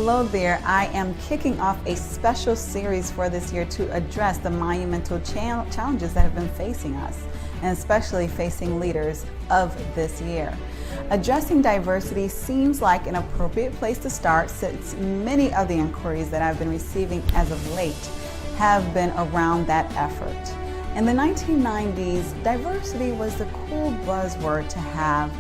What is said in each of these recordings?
Hello there. I am kicking off a special series for this year to address the monumental challenges that have been facing us, and especially facing leaders of this year. Addressing diversity seems like an appropriate place to start, since many of the inquiries that I've been receiving as of late have been around that effort. In the 1990s, diversity was the cool buzzword to have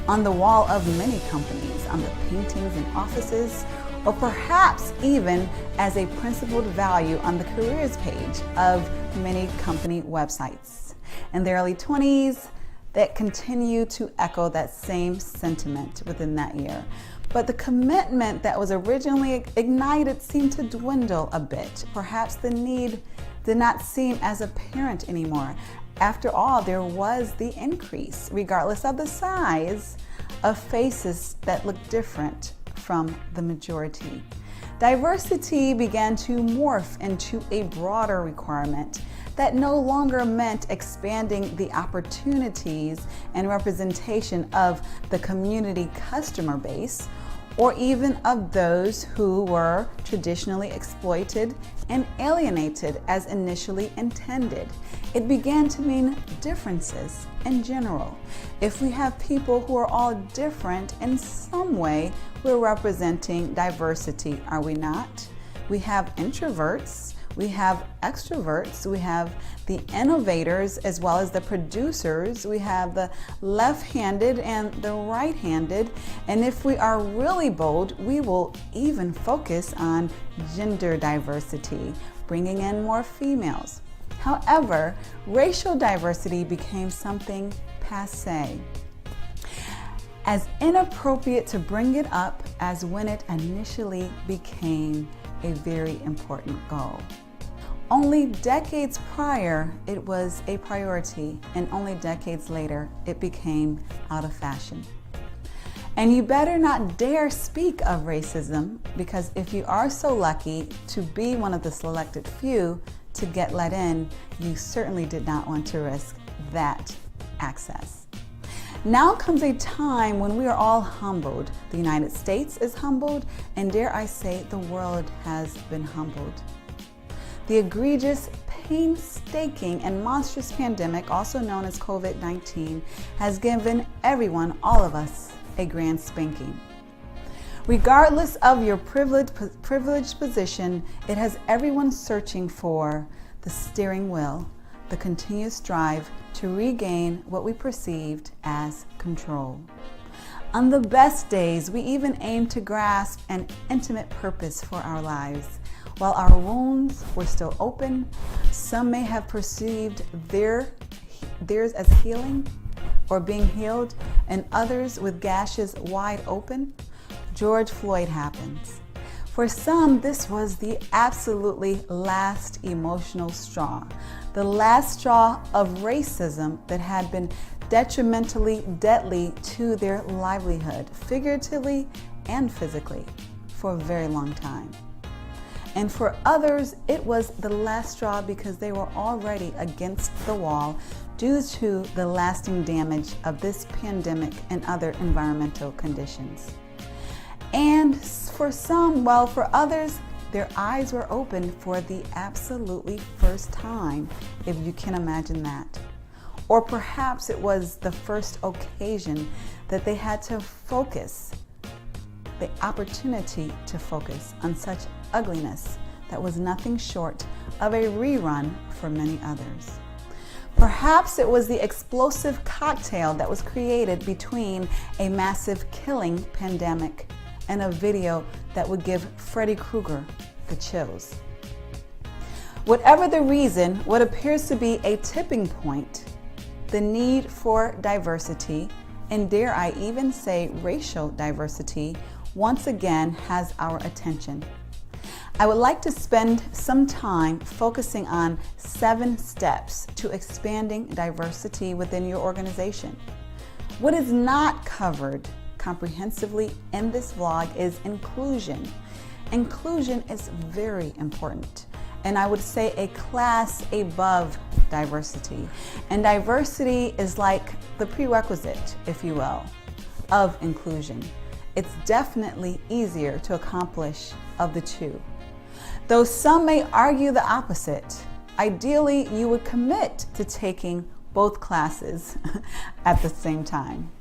on the wall of many companies, on the paintings in offices, or perhaps even as a principled value on the careers page of many company websites. In the early 20s, that continue to echo that same sentiment within that year. But the commitment that was originally ignited seemed to dwindle a bit. Perhaps the need did not seem as apparent anymore. After all, there was the increase, regardless of the size, of faces that looked different from the majority. Diversity began to morph into a broader requirement that no longer meant expanding the opportunities and representation of the community customer base, or even of those who were traditionally exploited and alienated as initially intended. It began to mean differences in general. If we have people who are all different in some way, we're representing diversity, are we not? We have introverts, we have extroverts, we have the innovators as well as the producers, we have the left-handed and the right-handed, and if we are really bold, we will even focus on gender diversity, bringing in more females. However, racial diversity became something passé, as inappropriate to bring it up as when it initially became a very important goal. Only decades prior, it was a priority, and only decades later, it became out of fashion. And you better not dare speak of racism, because if you are so lucky to be one of the selected few to get let in, you certainly did not want to risk that access. Now comes a time when we are all humbled. The United States is humbled, and dare I say, the world has been humbled. The egregious, painstaking, and monstrous pandemic, also known as COVID-19, has given everyone, all of us, a grand spanking. Regardless of your privileged position, it has everyone searching for the steering wheel, the continuous drive to regain what we perceived as control. On the best days, we even aim to grasp an intimate purpose for our lives. While our wounds were still open, some may have perceived theirs as healing or being healed, and others with gashes wide open. George Floyd happens. For some, this was the absolutely last emotional straw, the last straw of racism that had been detrimentally deadly to their livelihood, figuratively and physically, for a very long time. And for others, it was the last straw because they were already against the wall due to the lasting damage of this pandemic and other environmental conditions. And for some, well, for others, their eyes were opened for the absolutely first time, if you can imagine that. Or perhaps it was the first occasion that they had to focus, the opportunity to focus on such ugliness that was nothing short of a rerun for many others. Perhaps it was the explosive cocktail that was created between a massive killing pandemic and a video that would give Freddy Krueger the chills. Whatever the reason, what appears to be a tipping point, the need for diversity, and dare I even say racial diversity, once again has our attention. I would like to spend some time focusing on 7 steps to expanding diversity within your organization. What is not covered comprehensively in this vlog is inclusion. Inclusion is very important, and I would say a class above diversity. And diversity is like the prerequisite, if you will, of inclusion. it's definitely easier to accomplish of the two. Though some may argue the opposite, ideally you would commit to taking both classes at the same time.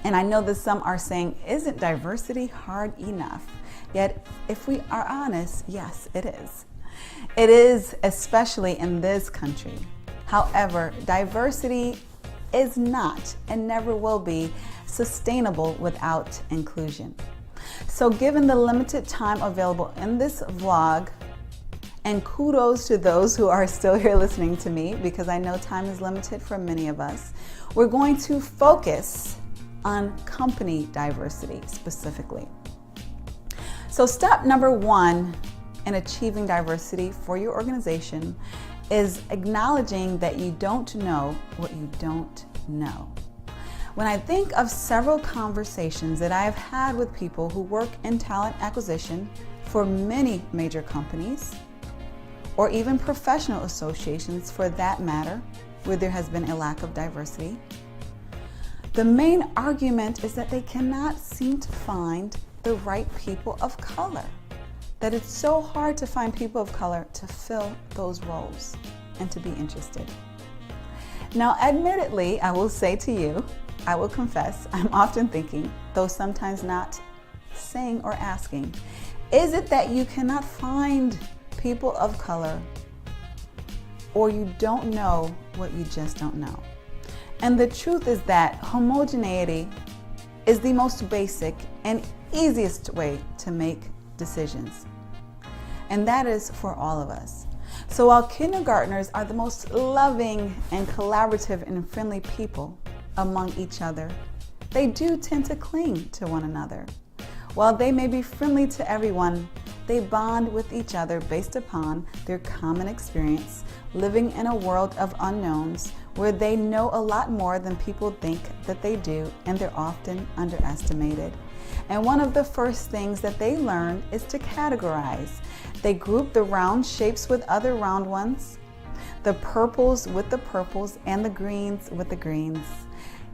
And I know that some are saying, isn't diversity hard enough? Yet, if we are honest, yes, it is. It is, especially in this country. However, diversity is not and never will be sustainable without inclusion. So given the limited time available in this vlog, and kudos to those who are still here listening to me, because I know time is limited for many of us, we're going to focus on company diversity specifically. So step number one in achieving diversity for your organization is acknowledging that you don't know what you don't know. When I think of several conversations that I have had with people who work in talent acquisition for many major companies, or even professional associations for that matter, where there has been a lack of diversity, the main argument is that they cannot seem to find the right people of color. That it's so hard to find people of color to fill those roles and to be interested. Now, admittedly, I will say to you, I will confess, I'm often thinking, though sometimes not saying or asking, is it that you cannot find people of color, or you don't know what you just don't know? And the truth is that homogeneity is the most basic and easiest way to make decisions. And that is for all of us. So while kindergartners are the most loving and collaborative and friendly people among each other, they do tend to cling to one another. While they may be friendly to everyone, they bond with each other based upon their common experience living in a world of unknowns where they know a lot more than people think that they do, and they're often underestimated. And one of the first things that they learn is to categorize. They group the round shapes with other round ones, the purples with the purples, and the greens with the greens.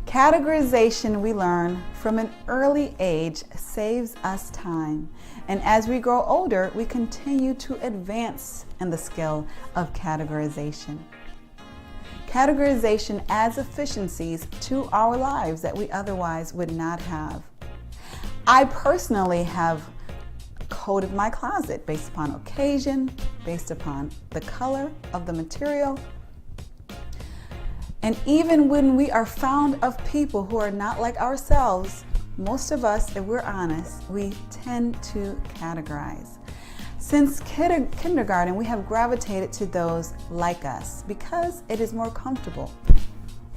Categorization, we learn from an early age, saves us time. And as we grow older, we continue to advance in the skill of categorization. Categorization adds efficiencies to our lives that we otherwise would not have. I personally have coded my closet based upon occasion, based upon the color of the material. And even when we are found of people who are not like ourselves, most of us, if we're honest, we tend to categorize. Since kindergarten, we have gravitated to those like us because it is more comfortable.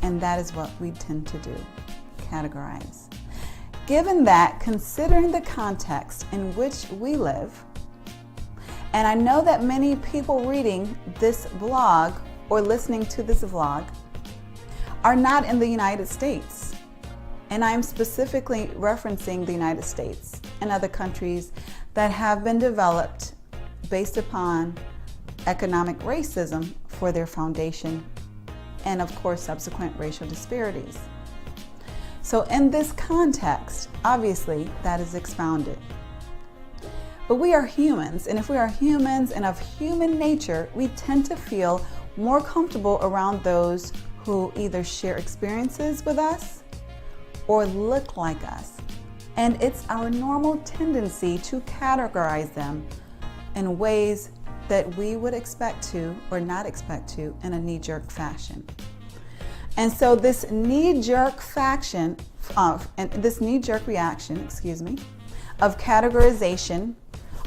And that is what we tend to do, categorize. Given that, considering the context in which we live, and I know that many people reading this blog or listening to this vlog are not in the United States. And I'm specifically referencing the United States and other countries that have been developed based upon economic racism for their foundation, and of course subsequent racial disparities. So in this context, obviously that is expounded. But we are humans, and if we are humans and of human nature, we tend to feel more comfortable around those who either share experiences with us or look like us. And it's our normal tendency to categorize them in ways that we would expect to or not expect to in a knee-jerk fashion. And so this knee-jerk reaction, of categorization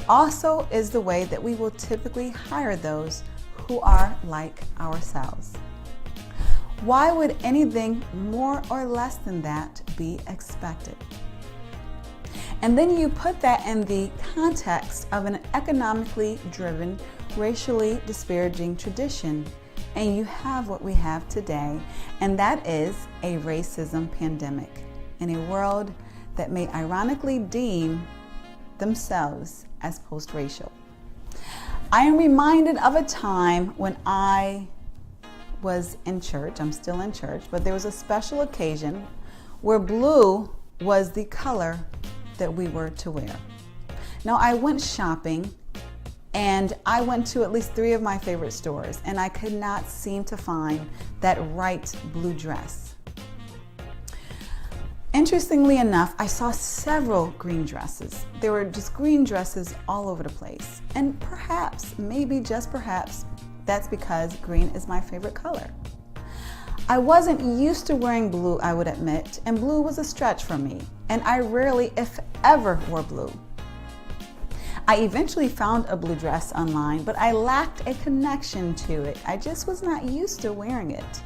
also is the way that we will typically hire those who are like ourselves. Why would anything more or less than that be expected? And then you put that in the context of an economically driven, racially disparaging tradition, and you have what we have today, and that is a racism pandemic in a world that may ironically deem themselves as post-racial. I am reminded of a time when I was in church. I'm still in church, but there was a special occasion where blue was the color that we were to wear. Now, I went shopping and I went to at least 3 of my favorite stores, and I could not seem to find that right blue dress. Interestingly enough, I saw several green dresses. There were just green dresses all over the place. And perhaps, maybe just perhaps, that's because green is my favorite color. I wasn't used to wearing blue, I would admit, and blue was a stretch for me, and I rarely, if ever, wore blue. I eventually found a blue dress online, but I lacked a connection to it. I just was not used to wearing it.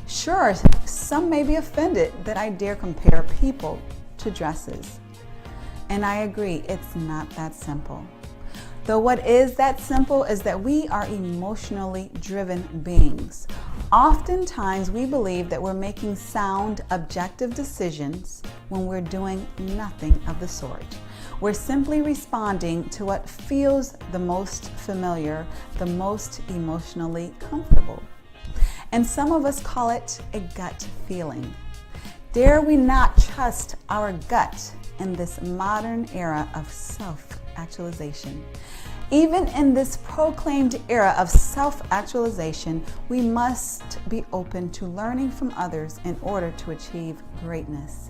Sure, some may be offended that I dare compare people to dresses. And I agree, it's not that simple. Though what is that simple is that we are emotionally driven beings. Oftentimes we believe that we're making sound, objective decisions when we're doing nothing of the sort. We're simply responding to what feels the most familiar, the most emotionally comfortable. And some of us call it a gut feeling. Dare we not trust our gut in this modern era of self-actualization? Even in this proclaimed era of self-actualization, we must be open to learning from others in order to achieve greatness.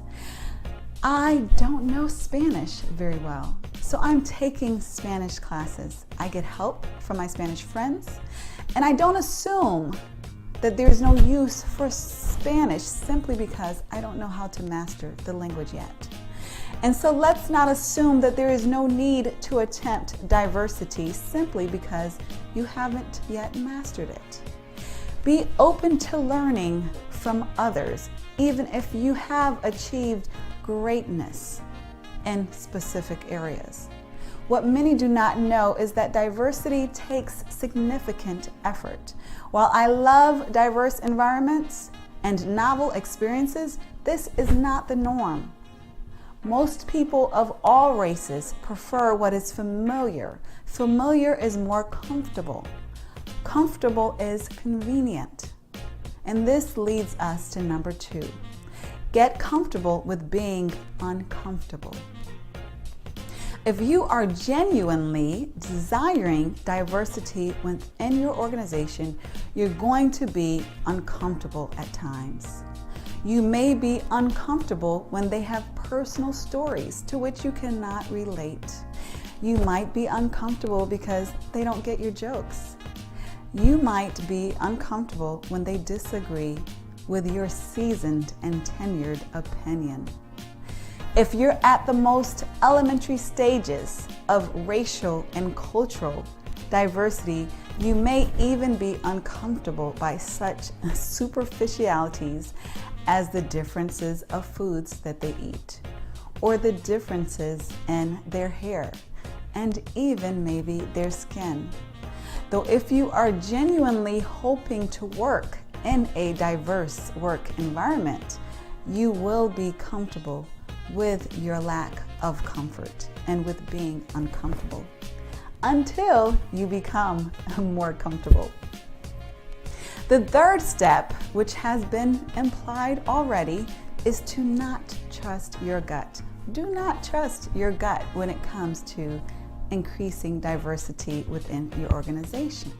I don't know Spanish very well, so I'm taking Spanish classes. I get help from my Spanish friends, and I don't assume that there's no use for Spanish simply because I don't know how to master the language yet. And so let's not assume that there is no need to attempt diversity simply because you haven't yet mastered it. Be open to learning from others, even if you have achieved greatness in specific areas. What many do not know is that diversity takes significant effort. While I love diverse environments and novel experiences, this is not the norm. Most people of all races prefer what is familiar. Familiar is more comfortable. Comfortable is convenient. And this leads us to number 2. Get comfortable with being uncomfortable. If you are genuinely desiring diversity within your organization, you're going to be uncomfortable at times. You may be uncomfortable when they have personal stories to which you cannot relate. You might be uncomfortable because they don't get your jokes. You might be uncomfortable when they disagree with your seasoned and tenured opinion. If you're at the most elementary stages of racial and cultural diversity, you may even be uncomfortable by such superficialities as the differences of foods that they eat, or the differences in their hair, and even maybe their skin. Though if you are genuinely hoping to work in a diverse work environment, you will be comfortable with your lack of comfort and with being uncomfortable until you become more comfortable. The third step, which has been implied already, is to not trust your gut. Do not trust your gut when it comes to increasing diversity within your organization.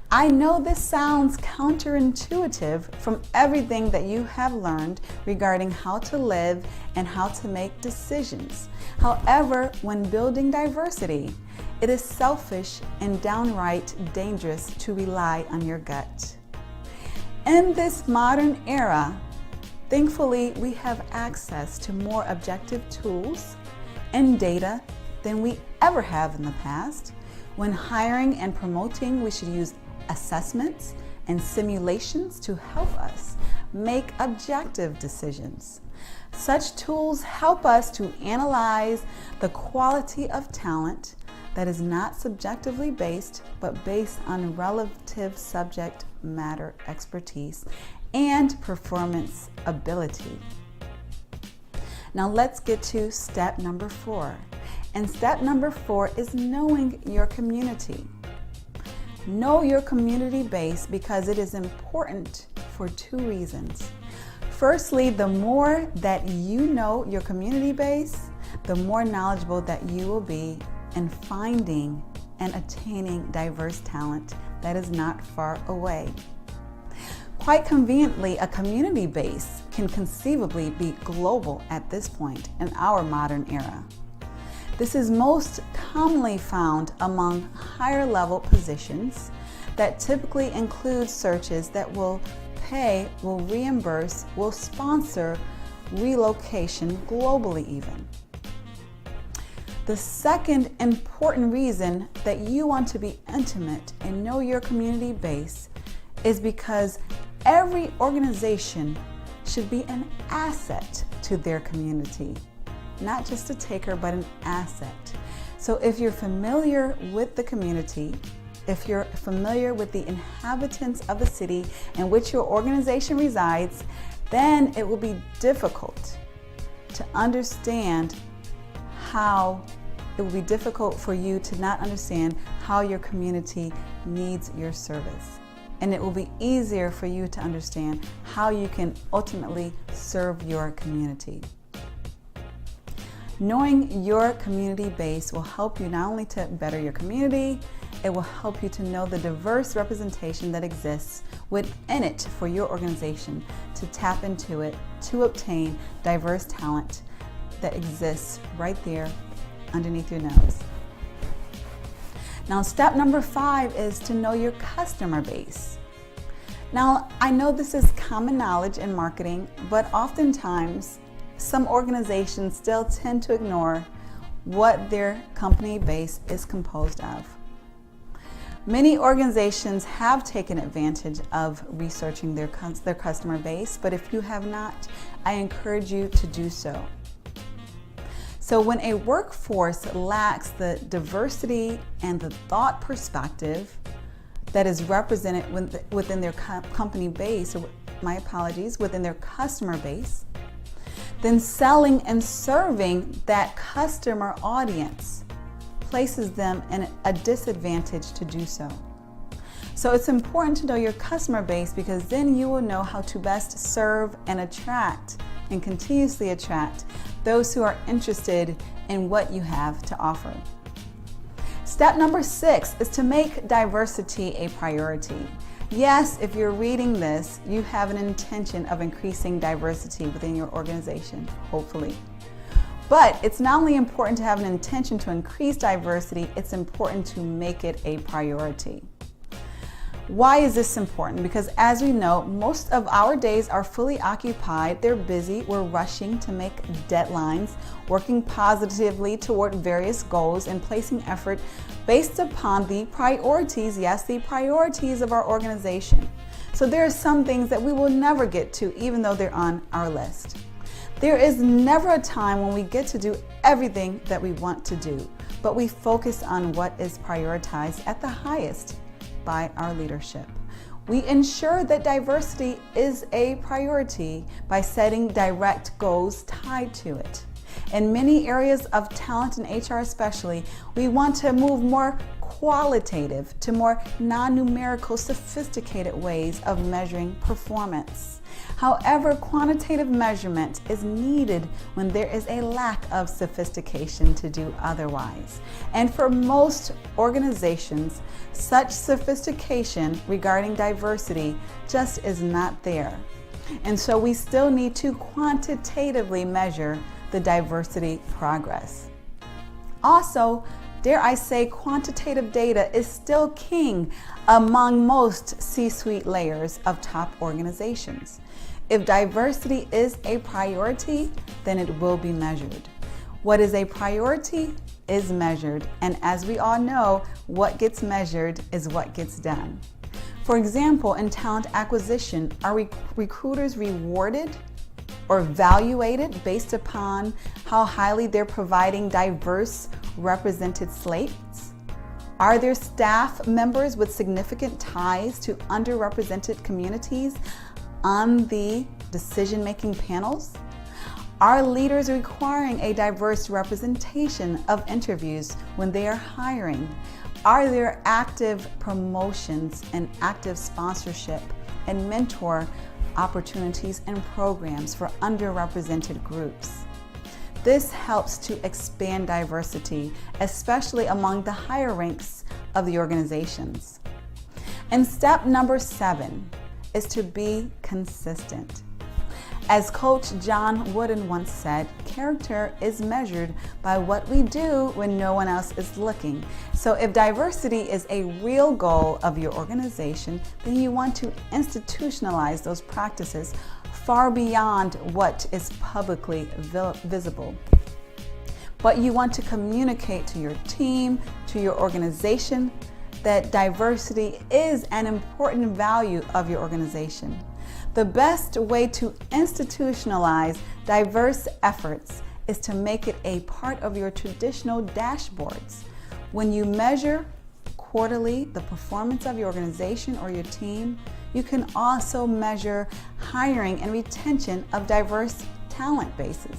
I know this sounds counterintuitive from everything that you have learned regarding how to live and how to make decisions. However, when building diversity, it is selfish and downright dangerous to rely on your gut. In this modern era, thankfully, we have access to more objective tools and data than we ever have in the past. When hiring and promoting, we should use assessments and simulations to help us make objective decisions. Such tools help us to analyze the quality of talent that is not subjectively based, but based on relative subject matter expertise and performance ability. Now let's get to step number 4. And step number 4 is knowing your community. Know your community base because it is important for 2 reasons. Firstly, the more that you know your community base, the more knowledgeable that you will be in finding and attaining diverse talent that is not far away. Quite conveniently, a community base can conceivably be global at this point in our modern era. This is most commonly found among higher level positions that typically include searches that will pay, will reimburse, will sponsor relocation globally even. The second important reason that you want to be intimate and know your community base is because every organization should be an asset to their community. Not just a taker, but an asset. So if you're familiar with the community, if you're familiar with the inhabitants of the city in which your organization resides, then it will be difficult to understand it will be difficult for you to not understand how your community needs your service. And it will be easier for you to understand how you can ultimately serve your community. Knowing your community base will help you not only to better your community, it will help you to know the diverse representation that exists within it for your organization, to tap into it, to obtain diverse talent that exists right there underneath your nose. Now, step number 5 is to know your customer base. Now, I know this is common knowledge in marketing, but oftentimes some organizations still tend to ignore what their company base is composed of. Many organizations have taken advantage of researching their customer base, but if you have not, I encourage you to do so. So when a workforce lacks the diversity and the thought perspective that is represented within their company base, or within their customer base, then selling and serving that customer audience places them in a disadvantage to do so. So it's important to know your customer base, because then you will know how to best serve and attract and continuously attract those who are interested in what you have to offer. Step number 6 is to make diversity a priority. Yes, if you're reading this, you have an intention of increasing diversity within your organization, hopefully. But it's not only important to have an intention to increase diversity, it's important to make it a priority. Why is this important? Because as we know, most of our days are fully occupied. They're busy. We're rushing to make deadlines, working positively toward various goals, and placing effort based upon the priorities, yes, the priorities of our organization. So there are some things that we will never get to, even though they're on our list. There is never a time when we get to do everything that we want to do, but we focus on what is prioritized at the highest by our leadership. We ensure that diversity is a priority by setting direct goals tied to it. In many areas of talent and HR especially, we want to move more qualitative to more non-numerical, sophisticated ways of measuring performance. However, quantitative measurement is needed when there is a lack of sophistication to do otherwise. And for most organizations, such sophistication regarding diversity just is not there. And so we still need to quantitatively measure the diversity progress. Also, dare I say, quantitative data is still king among most C-suite layers of top organizations. If diversity is a priority, then it will be measured. What is a priority is measured, and as we all know, what gets measured is what gets done. For example, in talent acquisition, are recruiters rewarded or evaluated based upon how highly they're providing diverse represented slates? Are there staff members with significant ties to underrepresented communities on the decision-making panels? Are leaders requiring a diverse representation of interviews when they are hiring? Are there active promotions and active sponsorship and mentor opportunities and programs for underrepresented groups? This helps to expand diversity, especially among the higher ranks of the organizations. And step number 7 is to be consistent. As Coach John Wooden once said, character is measured by what we do when no one else is looking. So if diversity is a real goal of your organization, then you want to institutionalize those practices far beyond what is publicly visible. But you want to communicate to your team, to your organization, that diversity is an important value of your organization. The best way to institutionalize diverse efforts is to make it a part of your traditional dashboards. When you measure quarterly the performance of your organization or your team, you can also measure hiring and retention of diverse talent bases.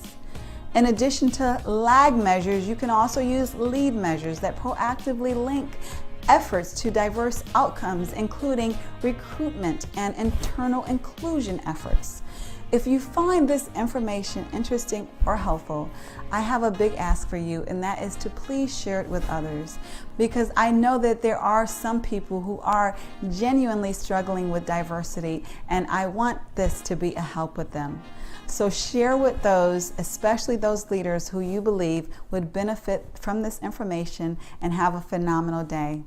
In addition to lag measures, you can also use lead measures that proactively link efforts to diverse outcomes, including recruitment and internal inclusion efforts. If you find this information interesting or helpful, I have a big ask for you, and that is to please share it with others, because I know that there are some people who are genuinely struggling with diversity, and I want this to be a help with them. So share with those, especially those leaders who you believe would benefit from this information, and have a phenomenal day.